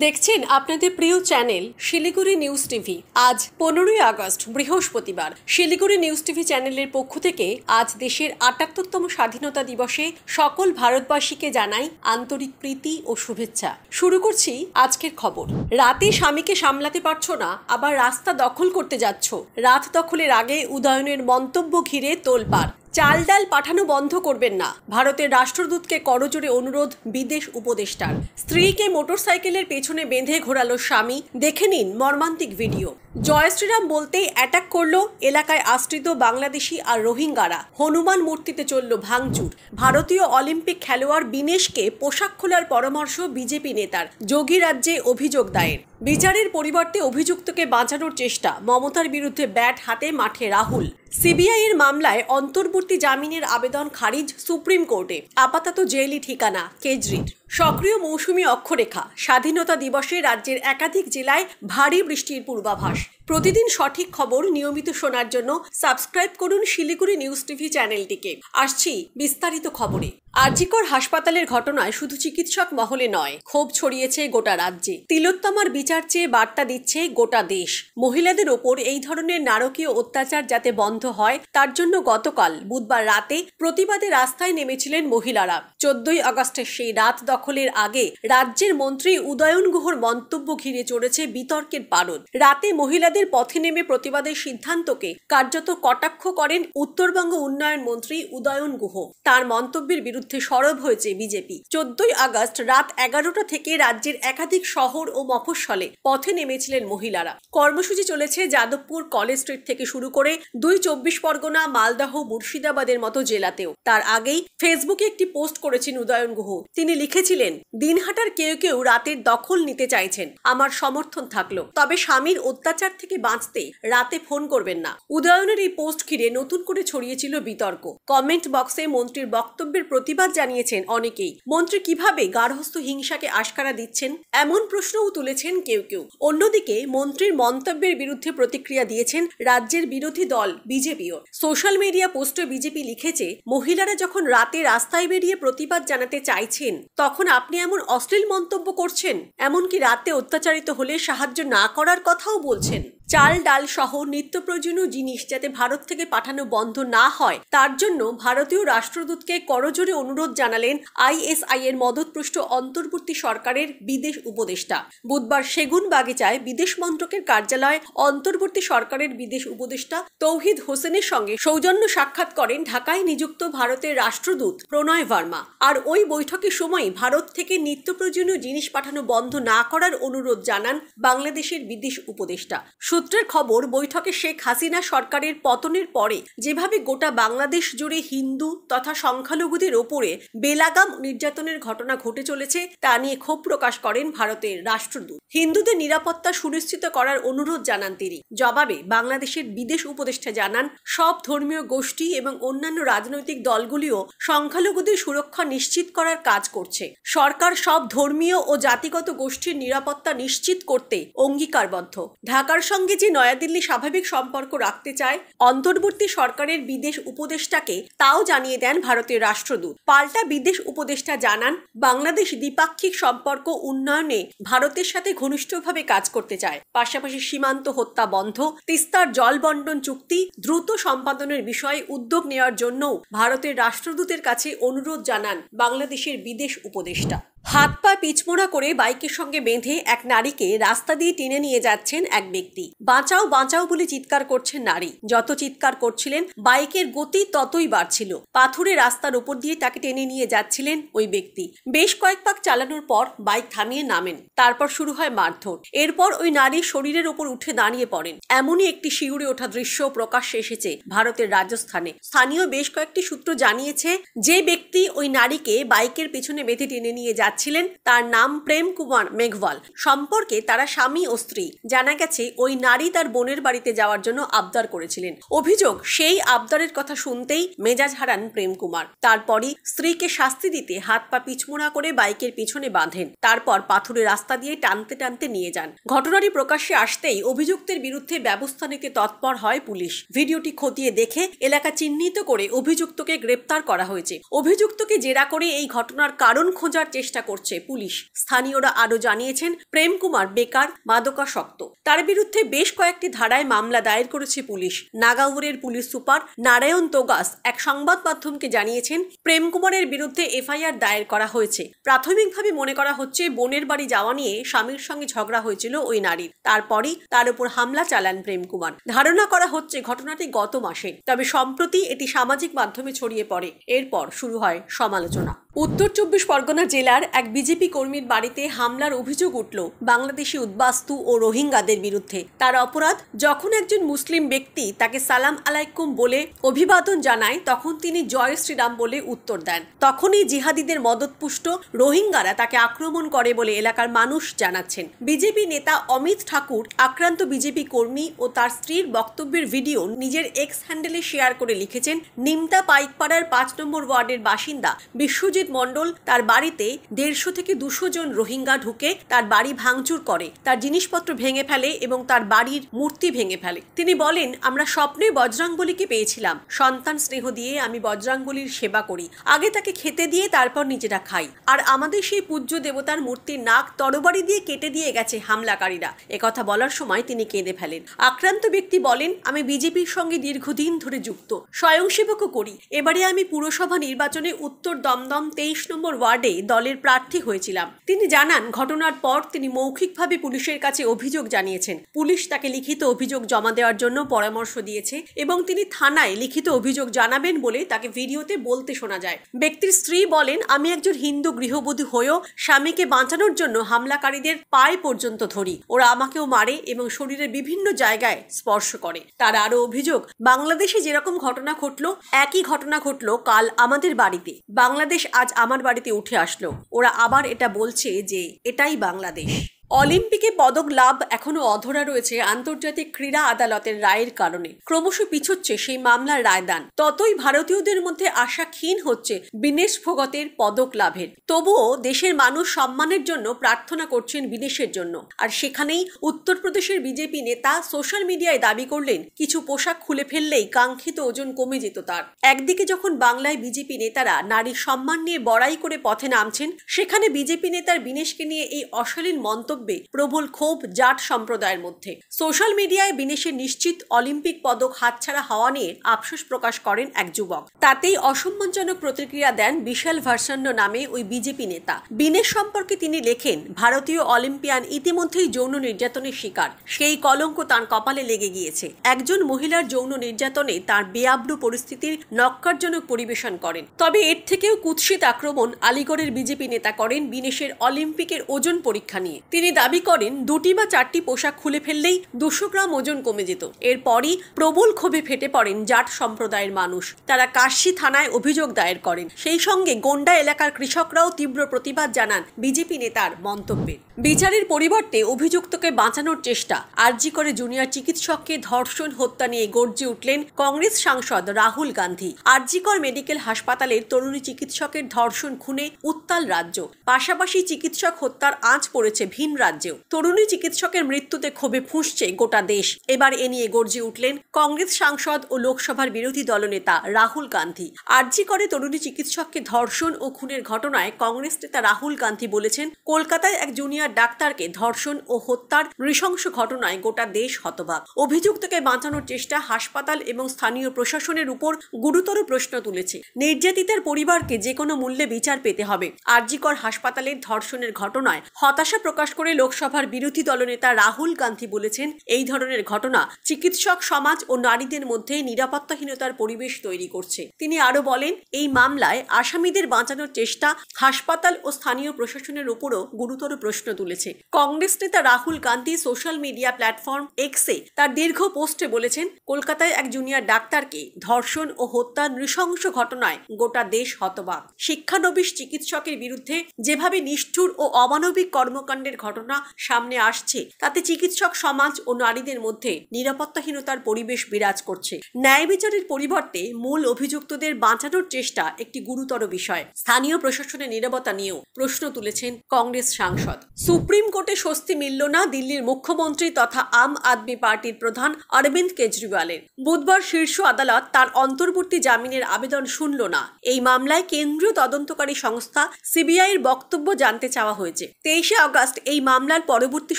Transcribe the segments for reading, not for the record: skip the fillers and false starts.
দেখছেন আপনাদের প্রিয় চ্যানেল শিলিগুড়ি নিউজ টিভি। আজ 15ই আগস্ট বৃহস্পতিবার। শিলিগুড়ি নিউজ টিভি চ্যানেলের পক্ষ থেকে আজ দেশের ৭৮তম স্বাধীনতা দিবসে সকল ভারতবাসীকে জানাই আন্তরিক প্রীতি ও শুভেচ্ছা। শুরু করছি আজকের খবর। রাতে স্বামীকে সামলাতে পারছো না, আবার রাস্তা দখল করতে যাচ্ছ। রাত দখলের আগে উদয়নের মন্তব্য ঘিরে তোলপাড়। চাল ডাল পাঠানো বন্ধ করবেন না, ভারতের রাষ্ট্রদূতকে করজোড়ে অনুরোধ বিদেশ উপদেষ্টার। স্ত্রীকে মোটরসাইকেলের পেছনে বেঁধে ঘোরালো স্বামী, দেখে নিন মর্মান্তিক ভিডিও। জয় শ্রীরাম বলতেই অ্যাটাক করলো এলাকায় আশ্রিত বাংলাদেশি আর রোহিঙ্গারা। হনুমান মূর্তিতে চলল ভাঙচুর। ভারতীয় অলিম্পিক খেলোয়াড় বিনেশকে পোশাক খোলার পরামর্শ বিজেপি নেতার। যোগী রাজ্যে অভিযোগ দায়ের। বিচারের পরিবর্তে অভিযুক্তকে বাঁচানোর চেষ্টা। মমতার বিরুদ্ধে ব্যাট হাতে মাঠে রাহুল। সিবিআই এর মামলায় অন্তর্বর্তী জামিনের আবেদন খারিজ সুপ্রিম কোর্টে। আপাতত জেলই ঠিকানা কেজরির। সক্রিয় মৌসুমী অক্ষরেখা। স্বাধীনতা দিবসে রাজ্যের একাধিক জেলায় ভারী বৃষ্টির পূর্বাভাস। প্রতিদিন সঠিক খবর নিয়মিত শোনার জন্য সাবস্ক্রাইব করুন শিলিগুড়ি নিউজ টিভি চ্যানেলটিকে। আসছি বিস্তারিত খবরে। আরজিকর হাসপাতালের ঘটনায় শুধু চিকিৎসক মহলে নয়, ক্ষোভ ছড়িয়েছে গোটা রাজ্যে। তিলোত্তমার বিচার চেয়ে বার্তা দিচ্ছে গোটা দেশ। মহিলাদের ওপর এই ধরনের নারকীয় অত্যাচার যাতে বন্ধ হয়, তার জন্য গতকাল বুধবার রাতে প্রতিবাদে রাস্তায় নেমেছিলেন মহিলারা। 14ই আগস্টের সেই রাত দখলের আগে রাজ্যের মন্ত্রী উদয়ন গুহর মন্তব্য ঘিরে চড়েছে বিতর্কের পারদ। রাতে মহিলাদের পথে নেমে প্রতিবাদের সিদ্ধান্তকে কার্যত কটাক্ষ করেন উত্তরবঙ্গ উন্নয়ন মন্ত্রী উদয়ন গুহ। তার মন্তব্যের বিরুদ্ধে সরব হয়েছে বিজেপি। 14ই আগস্ট রাত 11টা থেকে রাজ্যের একাধিক শহর ও মফস্বলে পথে নেমেছিলেন মহিলারা। কর্মসূচি চলেছে যাদবপুর, কলেজ স্ট্রিট থেকে শুরু করে 2 চব্বিশ পরগনা, মালদহ, মুর্শিদাবাদের মতো জেলাতেও। তার আগেই ফেসবুকে একটি পোস্ট করেছেন উদয়ন গুহ। তিনি লিখেছিলেন, দিনহাটার কেউ কেউ রাতের দখল নিতে চাইছেন, আমার সমর্থন থাকলো, তবে স্বামীর অত্যাচার থেকে বাঁচতে রাতে ফোন করবেন না। উদয়নের এই পোস্ট ঘিরে নতুন করে ছড়িয়েছিল বিতর্ক। কমেন্ট বক্সে মন্ত্রীর বক্তব্যের প্রতিবাদ জানিয়েছেন অনেকেই। মন্ত্রী কিভাবে গার্হস্থ্য হিংসাকে আশকারা দিচ্ছেন, এমন প্রশ্নও তুলেছেন কেউ কেউ। অন্যদিকে মন্ত্রীর মন্তব্যের বিরুদ্ধে প্রতিক্রিয়া দিয়েছেন রাজ্যের বিরোধী দল বিজেপিও। সোশ্যাল মিডিয়া পোস্টে বিজেপি লিখেছে, মহিলারা যখন রাতে রাস্তায় বেরিয়ে প্রতিবাদ জানাতে চাইছেন, তখন আপনি এমন অশ্লীল মন্তব্য করছেন, এমনকি রাতে অত্যাচারিত হলে সাহায্য না করার কথাও বলছেন। চাল ডাল সহ নিত্য প্রয়োজনীয় জিনিস যাতে ভারত থেকে পাঠানো বন্ধ না হয়, তার জন্য ভারতীয় রাষ্ট্রদূতকে করজোড়ে অনুরোধ জানালেন আইএসআই এর মদতপুষ্ট অন্তর্বর্তী সরকারের বিদেশ উপদেষ্টা। বুধবার সেগুন বাগিচায় বিদেশ মন্ত্রকের কার্যালয়ে অন্তর্বর্তী সরকারের বিদেশ উপদেষ্টা তৌহিদ হোসেনের সঙ্গে সৌজন্য সাক্ষাৎ করেন ঢাকায় নিযুক্ত ভারতের রাষ্ট্রদূত প্রণয় ভার্মা। আর ওই বৈঠকের সময় ভারত থেকে নিত্য প্রয়োজনীয় জিনিস পাঠানো বন্ধ না করার অনুরোধ জানান বাংলাদেশের বিদেশ উপদেষ্টা। সূত্রের খবর, বৈঠকে শেখ হাসিনা সরকারের পতনের পরে যেভাবে গোটা বাংলাদেশ জুড়ে হিন্দু তথা সংখ্যালঘুদের ওপরে বেলাগাম নির্যাতনের ঘটনা ঘটে চলেছে, তা নিয়ে ক্ষোভ প্রকাশ করেন ভারতের রাষ্ট্রদূত। হিন্দুদের নিরাপত্তা সুনিশ্চিত করার অনুরোধ জানান তিনি। জবাবে বাংলাদেশের বিদেশ উপদেষ্টা জানান, সব ধর্মীয় গোষ্ঠী এবং অন্যান্য রাজনৈতিক দলগুলিও সংখ্যালঘুদের সুরক্ষা নিশ্চিত করার কাজ করছে। সরকার সব ধর্মীয় ও জাতিগত গোষ্ঠীর নিরাপত্তা নিশ্চিত করতে অঙ্গীকারবদ্ধ। ঢাকার সঙ্গে যে নয়াদিল্লি স্বাভাবিক সম্পর্ক রাখতে চায় অন্তর্বর্তী সরকারের বিদেশ উপদেষ্টাকে, তাও জানিয়ে দেন ভারতের রাষ্ট্রদূত। পাল্টা বিদেশ উপদেষ্টা জানান, বাংলাদেশ দ্বিপাক্ষিক সম্পর্ক উন্নয়নে ভারতের সাথে ঘনিষ্ঠভাবে কাজ করতে চায়। পাশাপাশি সীমান্ত হত্যা বন্ধ, তিস্তার জল বন্টন চুক্তি দ্রুত সম্পাদনের বিষয়ে উদ্যোগ নেওয়ার জন্যও ভারতের রাষ্ট্রদূতের কাছে অনুরোধ জানান বাংলাদেশের বিদেশ উপদেষ্টা। হাত পা পিছমোড়া করে বাইকের সঙ্গে বেঁধে এক নারীকে রাস্তা দিয়ে টেনে নিয়ে যাচ্ছেন এক ব্যক্তি। বাঁচাও বাঁচাও বলে চিৎকার করছেন নারী। যত চিৎকার করছিলেন, বাইকের গতি ততই বাড়ছিল। পাথুরে রাস্তার উপর দিয়ে তাকে টেনে নিয়ে যাচ্ছিলেন ওই ব্যক্তি। বেশ কয়েক পাক চালানোর পর বাইক থামিয়ে নামেন। তারপর শুরু হয় মারধর। এরপর ওই নারীর শরীরের উপর উঠে দাঁড়িয়ে পড়েন। এমনই একটি শিউরে ওঠা দৃশ্য প্রকাশ্যে এসেছে ভারতের রাজস্থানে। স্থানীয় বেশ কয়েকটি সূত্র জানিয়েছে, যে ব্যক্তি ওই নারীকে বাইকের পেছনে বেঁধে টেনে নিয়ে যাচ্ছিলেন, তার নাম প্রেম কুমার মেঘওয়াল। সম্পর্কে তারা স্বামী ও স্ত্রী। জানা গেছে, ওই নারী তার বোনের বাড়িতে যাওয়ার জন্য আবদার করেছিলেন। অভিযোগ, সেই আবদারের কথা শুনতেই মেজাজ হারান প্রেম কুমার। তারপরই স্ত্রীকে শাস্তি দিতে হাত পা পিছমোড়া করে বাইকের পিছনে বাঁধেন। তারপর পাথুরে রাস্তা দিয়ে টানতে টানতে নিয়ে যান। ঘটনাটি প্রকাশ্যে আসতেই অভিযুক্তের বিরুদ্ধে ব্যবস্থা নিতে তৎপর হয় পুলিশ। ভিডিওটি খতিয়ে দেখে এলাকা চিহ্নিত করে অভিযুক্তকে গ্রেপ্তার করা হয়েছে। অভিযুক্তকে জেরা করে এই ঘটনার কারণ খোঁজার চেষ্টা চেষ্টা করছে পুলিশ। স্থানীয়রা আরও জানিয়েছেন, প্রেম কুমার বেকার, মাদকাসক্ত। তার বিরুদ্ধে বেশ কয়েকটি ধারায় মামলা দায়ের করেছে পুলিশ। নাগাউরের পুলিশ সুপার নারায়ণ তোগাস এক সংবাদ মাধ্যমকে জানিয়েছেন, প্রেম কুমারের বিরুদ্ধে এফআইআর দায়ের করা হয়েছে। প্রাথমিকভাবে মনে করা হচ্ছে বোনের বাড়ি যাওয়া নিয়ে স্বামীর সঙ্গে ঝগড়া হয়েছিল ওই নারীর। তারপরই তার উপর হামলা চালান প্রেম কুমার। ধারণা করা হচ্ছে ঘটনাটি গত মাসে, তবে সম্প্রতি এটি সামাজিক মাধ্যমে ছড়িয়ে পড়ে। এরপর শুরু হয় সমালোচনা। উত্তর 24 পরগনা জেলার এক বিজেপি কর্মীর বাড়িতে হামলার অভিযোগ উঠল বাংলাদেশি উদ্বাস্তু ও রোহিঙ্গাদের বিরুদ্ধে। তার অপরাধ, যখন একজন মুসলিম ব্যক্তি তাকে সালাম আলাইকুম বলে অভিবাদন জানায়, তখন তিনি জয় শ্রীরাম বলে উত্তর দেন। তখনই জিহাদিদের মদতপুষ্ট রোহিঙ্গারা তাকে আক্রমণ করে বলে এলাকার মানুষ জানাচ্ছেন। বিজেপি নেতা অমিত ঠাকুর আক্রান্ত বিজেপি কর্মী ও তার স্ত্রীর বক্তব্যের ভিডিও নিজের এক্স হ্যান্ডেলে শেয়ার করে লিখেছেন, নিমতা পাইকপাড়ার 5 নম্বর ওয়ার্ডের বাসিন্দা বিশ্বজিৎ মণ্ডল তার বাড়িতে 150 থেকে 200 জন রোহিঙ্গা ঢুকে তার বাড়ি ভাঙচুর করে, তার জিনিসপত্র ভেঙে ফেলে এবং তার বাড়ির মূর্তি ভেঙে ফেলে। তিনি বলেন, আমরা স্বপ্নে বজরংবলীকে পেয়েছিলাম। সন্তান স্নেহ দিয়ে আমি বজরংবলীর সেবা করি। আগে তাকে খেতে দিয়ে তারপর নিজেরা খাই। আর আমাদের সেই পূজ্য দেবতার মূর্তির নাক তরবারি দিয়ে কেটে দিয়ে গেছে হামলাকারীরা। একথা বলার সময় তিনি কেঁদে ফেলেন। আক্রান্ত ব্যক্তি বলেন, আমি বিজেপির সঙ্গে দীর্ঘদিন ধরে যুক্ত, স্বয়ংসেবকও করি। এবারে আমি পুরসভা নির্বাচনে উত্তর দমদম 23 নম্বর ওয়ার্ডে দলের প্রার্থী হয়েছিলাম। তিনি জানান, ঘটনার পর তিনি মৌখিকভাবে পুলিশের কাছে অভিযোগ জানিয়েছেন। পুলিশ তাকে লিখিত অভিযোগ জমা দেওয়ার জন্য পরামর্শ দিয়েছে এবং তিনি থানায় লিখিত অভিযোগ জানাবেন বলে তাকে ভিডিওতে বলতে শোনা যায়। ব্যক্তির স্ত্রী বলেন, আমি একজন হিন্দু গৃহবধূ হয়েও স্বামীকে বাঁচানোর জন্য হামলাকারীদের পায়ে পর্যন্ত ধরি। ওরা আমাকেও মারে এবং শরীরের বিভিন্ন জায়গায় স্পর্শ করে। তার আরও অভিযোগ, বাংলাদেশে যেরকম ঘটনা ঘটলো একই ঘটনা ঘটলো কাল আমাদের বাড়িতে। বাংলাদেশ আজ আমার বাড়িতে উঠে আসলো। ওরা আবার এটা বলছে যে এটাই বাংলাদেশ। অলিম্পিকে পদক লাভ এখনো অধরা রয়েছে আন্তর্জাতিক ক্রীড়া আদালতের রায়ের কারণে। ক্রমশ পিছচ্ছে সেই মামলার রায়দান। ততই ভারতীয়দের মধ্যে আশা ক্ষীণ হচ্ছে বিনেশ ফোগতের পদক লাভের। তবুও দেশের মানুষ সম্মানের জন্য প্রার্থনা করছেন বিনেশের জন্য। আর সেখানেই উত্তরপ্রদেশের বিজেপি নেতা সোশ্যাল মিডিয়ায় দাবি করলেন, কিছু পোশাক খুলে ফেললেই কাঙ্ক্ষিত ওজন কমে যেত তার। একদিকে যখন বাংলায় বিজেপি নেতারা নারীর সম্মান নিয়ে বড়াই করে পথে নামছেন, সেখানে বিজেপি নেতার বিনেশকে নিয়ে এই অশালীন মন্তব্য প্রবল ক্ষোভ জাট সম্প্রদায়ের মধ্যে। সোশ্যাল মিডিয়ায় বিনেশের নিশ্চিত অলিম্পিক পদক হাতছাড়া হওয়া নিয়ে আফসোস প্রকাশ করেন এক যুবক। তাতেই অসম্মানজনক প্রতিক্রিয়া দেন বিশাল ভার্সান্য নামে ওই বিজেপি নেতা। বিনেশ সম্পর্কে তিনি লেখেন, ভারতীয় অলিম্পিয়ান ইতিমধ্যেই যৌন নির্যাতনের শিকার। সেই কলঙ্ক তার কপালে লেগে গিয়েছে। একজন মহিলার যৌন নির্যাতনে তার বেআব্রু পরিস্থিতির নক্কারজনক পরিবেশন করেন। তবে এর থেকেও কুৎসিত আক্রমণ আলিগড়ের বিজেপি নেতা করেন বিনেশের অলিম্পিকের ওজন পরীক্ষা নিয়ে। তিনি দাবি করেন, 2টি বা 4টি পোশাক খুলে ফেললেই 200 গ্রাম ওজন কমে যেত। এরপরই প্রবল ক্ষোভে ফেটে পড়েন জাট সম্প্রদায়ের মানুষ। তারা কাশী থানায় অভিযোগ দায়ের করেন। সেই সঙ্গে গোন্ডা এলাকার কৃষকরাও তীব্র প্রতিবাদ জানান বিজেপি নেতার মন্তব্যে। বিচারের পরিবর্তে অভিযুক্তকে বাঁচানোর চেষ্টা। আরজি করে জুনিয়র চিকিৎসককে ধর্ষণ হত্যা নিয়ে গর্জে উঠলেন কংগ্রেস সাংসদ রাহুল গান্ধী। আরজিকর মেডিকেল হাসপাতালের তরুণী চিকিৎসকের ধর্ষণ খুনে উত্তাল রাজ্য। পাশাপাশি চিকিৎসক হত্যার আঁচ পড়েছে ভিন রাজ্যেও। তরুণী চিকিৎসকের মৃত্যুতে ক্ষোভে ফুঁসছে গোটা দেশ। এবার এ নিয়ে গর্জে উঠলেন কংগ্রেস সাংসদ ও লোকসভার বিরোধী দলনেতা রাহুল গান্ধী। আরজি করে তরুণী চিকিৎসককে ধর্ষণ ও খুনের ঘটনায় কংগ্রেস নেতা রাহুল গান্ধী বলেছেন, কলকাতায় এক জুনিয়র ডাক্তারকে ধর্ষণ ও হত্যার নৃশংস ঘটনায় গোটা দেশ হতবাক। অভিযুক্তকে বাঁচানোর চেষ্টা হাসপাতাল এবং স্থানীয় প্রশাসনের উপর গুরুতর প্রশ্ন তুলেছে। নির্যাতিতার পরিবারকে যে কোনো মূল্যে বিচার পেতে হবে। আরজিকর হাসপাতালের ধর্ষণের ঘটনায় হতাশা প্রকাশ করে লোকসভার বিরোধী দলনেতা রাহুল গান্ধী বলেছেন, এই ধরনের ঘটনা চিকিৎসক সমাজ ও নারীদের মধ্যে নিরাপত্তাহীনতার পরিবেশ তৈরি করছে। তিনি আরো বলেন, এই মামলায় আসামিদের বাঁচানোর চেষ্টা হাসপাতাল ও স্থানীয় প্রশাসনের উপরও গুরুতর প্রশ্ন তুলেছে। কংগ্রেস নেতা Rahul Gandhi social media platform এক্সে তার দীর্ঘ পোস্টে বলেছেন, কলকাতায় এক জুনিয়র ডাক্তারকে ধর্ষণ ও হত্যার নৃশংস ঘটনায় গোটা দেশ হতবাক। শিক্ষানবিশ চিকিৎসকের বিরুদ্ধে যেভাবে নিষ্ঠুর ও অমানবিক কর্মকাণ্ডের ঘটনা সামনে আসছে তাতে চিকিৎসক সমাজ ও নারীদের মধ্যে নিরাপত্তাহীনতার পরিবেশ বিরাজ করছে। ন্যায় বিচারের পরিবর্তে মূল অভিযুক্তদের বাঁচানোর চেষ্টা একটি গুরুতর বিষয়। স্থানীয় প্রশাসনের নীরবতা নিয়েও প্রশ্ন তুলেছেন কংগ্রেস সাংসদ। সুপ্রিম কোর্টে স্বস্তি মিলল না দিল্লির মুখ্যমন্ত্রী তথা আম আদমি পার্টির প্রধান অরবিন্দ কেজরিওয়ালের। বুধবার শীর্ষ আদালত তার অন্তর্বর্তী জামিনের আবেদন শুনল না। এই মামলায় কেন্দ্রীয় তদন্তকারী সংস্থা সিবিআইয়ের বক্তব্য জানতে চাওয়া হয়েছে। 23শে আগস্ট এই মামলার পরবর্তী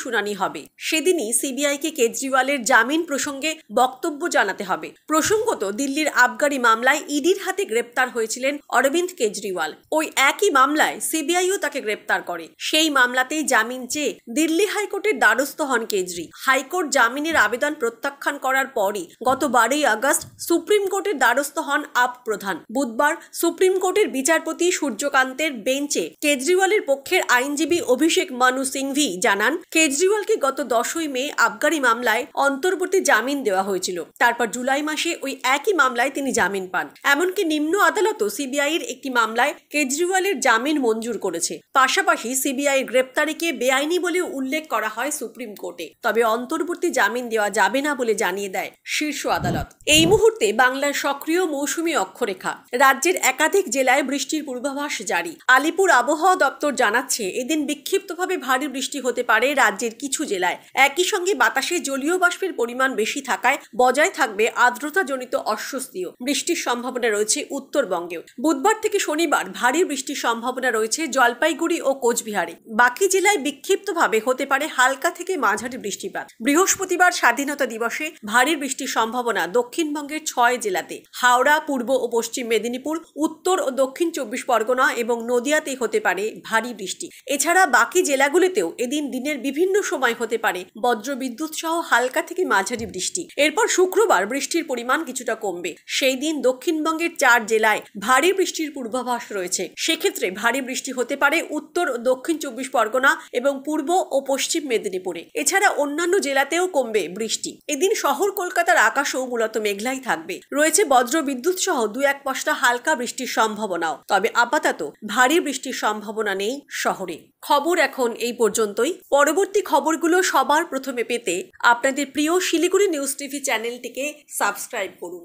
শুনানি হবে। সেদিনই সিবিআইকে কেজরিওয়ালের জামিন প্রসঙ্গে বক্তব্য জানাতে হবে। প্রসঙ্গত, দিল্লির আবগারি মামলায় ইডির হাতে গ্রেপ্তার হয়েছিলেন অরবিন্দ কেজরিওয়াল। ওই একই মামলায় সিবিআইও তাকে গ্রেপ্তার করে। সেই মামলাতেই জামিন চেয়ে দিল্লি হাইকোর্টের দ্বারস্থ হন কেজরি। হাইকোর্ট জামিনের আবেদন প্রত্যাখ্যান করার পরই গত 12ই আগস্ট সুপ্রিম কোর্টের দ্বারস্থ হন আপ প্রধান। বুধবার সুপ্রিম কোর্টের বিচারপতি সূর্যকান্তের বেঞ্চে কেজরিওয়ালের পক্ষের আইনজীবী অভিষেক মানু সিংভি জানান, কেজরিওয়ালকে গত 10ই মে আবগারি মামলায় অন্তর্বর্তী জামিন দেওয়া হয়েছিল। তারপর জুলাই মাসে ওই একই মামলায় তিনি জামিন পান। এমনকি নিম্ন আদালতও সিবিআইয়ের একটি মামলায় কেজরিওয়ালের জামিন মঞ্জুর করেছে। পাশাপাশি সিবিআইয়ের গ্রেপ্তারিকে বেআইনি বলে উল্লেখ করা হয় সুপ্রিম কোর্টে। তবে অন্তর্বর্তী জামিন দেওয়া যাবে না বলে জানিয়ে দেয় শীর্ষ আদালত। এই মুহূর্তে বাংলার সক্রিয় মৌসুমী অক্ষরেখা। রাজ্যের একাধিক জেলায় বৃষ্টির পূর্বাভাস জারি। আলিপুর আবহাওয়া দপ্তর জানাচ্ছে, এদিন বিক্ষিপ্তভাবে ভারী বৃষ্টি হতে পারে রাজ্যের কিছু জেলায়। একই সঙ্গে বাতাসে জলীয় বাষ্পের পরিমাণ বেশি থাকায় বজায় থাকবে আর্দ্রতাজনিত অস্বস্তিও। বৃষ্টির সম্ভাবনা রয়েছে উত্তরবঙ্গেও। বুধবার থেকে শনিবার ভারী বৃষ্টির সম্ভাবনা রয়েছে জলপাইগুড়ি ও কোচবিহারে। বাকি জেলায় বিক্ষিপ্তভাবে হতে পারে হালকা থেকে মাঝারি বৃষ্টিপাত। বৃহস্পতিবার স্বাধীনতা দিবসে ভারী বৃষ্টির সম্ভাবনা দক্ষিণবঙ্গের 6 জেলাতে। হাওড়া, পূর্ব ও পশ্চিম মেদিনীপুর, উত্তর ও দক্ষিণ 24 পরগনা এবং নদিয়াতে হতে পারে ভারী বৃষ্টি। এছাড়া বাকি জেলাগুলিতেও এদিন দিনের বিভিন্ন সময় হতে পারে বজ্রবিদ্যুৎ সহ হালকা থেকে মাঝারি বৃষ্টি। এরপর শুক্রবার বৃষ্টির পরিমাণ কিছুটা কমবে। সেই দিন দক্ষিণবঙ্গের 4 জেলায় ভারী বৃষ্টির পূর্বাভাস রয়েছে। সেক্ষেত্রে ভারী বৃষ্টি হতে পারে উত্তর ও দক্ষিণ 24 পরগনা এবং পূর্ব ও পশ্চিম মেদিনীপুরে। এছাড়া অন্যান্য জেলাতেও কমবে বৃষ্টি। এদিন শহর কলকাতার আকাশও মূলত মেঘলাই থাকবে। রয়েছে বজ্রবিদ্যুৎ সহ 2-1 পশলা হালকা বৃষ্টির সম্ভাবনাও। তবে আপাতত ভারী বৃষ্টির সম্ভাবনা নেই শহরে। খবর এখন এই পর্যন্তই। পরবর্তী খবরগুলো সবার প্রথমে পেতে আপনাদের প্রিয় শিলিগুড়ি নিউজ টিভি চ্যানেলটিকে সাবস্ক্রাইব করুন।